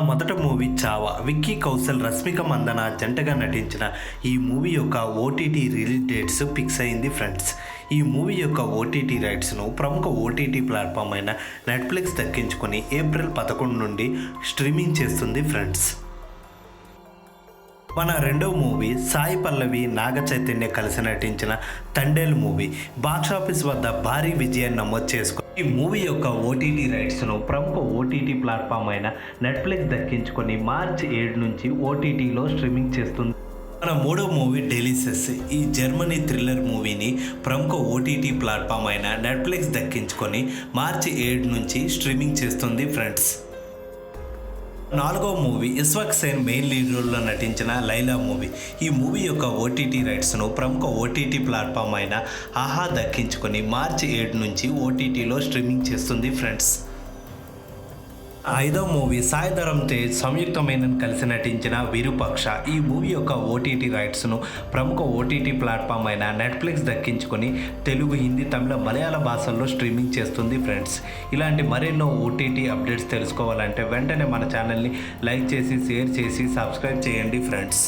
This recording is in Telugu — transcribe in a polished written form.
మొదట మూవీ చావా. విక్కీ కౌశల్, రష్మిక మందన జంటగా నటించిన ఈ మూవీ యొక్క ఓటీటీ రిలీజ్ డేట్స్ ఫిక్స్ అయింది ఫ్రెండ్స్. ఈ మూవీ యొక్క ఓటీటీ రైట్స్ను ప్రముఖ ఓటీటీ ప్లాట్ఫామ్ అయిన నెట్ఫ్లిక్స్ దక్కించుకొని ఏప్రిల్ 11 నుండి స్ట్రీమింగ్ చేస్తుంది ఫ్రెండ్స్. మన రెండవ మూవీ సాయి పల్లవి, నాగ చైతన్య కలిసి నటించిన తండేల్ మూవీ బాక్సాఫీస్ వద్ద భారీ విజయాన్ని నమోదు చేసుకుంది. ఈ మూవీ యొక్క ఓటీటీ రైట్స్ను ప్రముఖ ఓటీటీ ప్లాట్ఫామ్ అయిన నెట్ఫ్లిక్స్ దక్కించుకొని మార్చి 7 నుంచి ఓటీటీలో స్ట్రీమింగ్ చేస్తుంది. మన మూడవ మూవీ డెలిషియస్. ఈ జర్మనీ థ్రిల్లర్ మూవీని ప్రముఖ ఓటీటీ ప్లాట్ఫామ్ అయిన నెట్ఫ్లిక్స్ దక్కించుకొని మార్చి 7 నుంచి స్ట్రీమింగ్ చేస్తుంది ఫ్రెండ్స్. నాలుగవ మూవీ ఇస్వక్ సేన్ మెయిన్ లీడ్ రోల్లో నటించిన లైలా మూవీ. ఈ మూవీ యొక్క ఓటీటీ రైట్స్ను ప్రముఖ ఓటీటీ ప్లాట్ఫామ్ అయిన ఆహా దక్కించుకొని మార్చి 7 నుంచి ఓటీటీలో స్ట్రీమింగ్ చేస్తుంది ఫ్రెండ్స్. ఐదవ మూవీ సాయి ధరమ్ తేజ్, సంయుక్త మేనన్ కలిసి నటించిన విరూపాక్ష. ఈ మూవీ యొక్క ఓటీటీ రైట్స్ను ప్రముఖ ఓటీటీ ప్లాట్ఫామ్ అయిన నెట్ఫ్లిక్స్ దక్కించుకొని తెలుగు, హిందీ, తమిళ, మలయాళ భాషల్లో స్ట్రీమింగ్ చేస్తుంది ఫ్రెండ్స్. ఇలాంటి మరెన్నో ఓటీటీ అప్డేట్స్ తెలుసుకోవాలంటే వెంటనే మన ఛానల్ని లైక్ చేసి, షేర్ చేసి, సబ్స్క్రైబ్ చేయండి ఫ్రెండ్స్.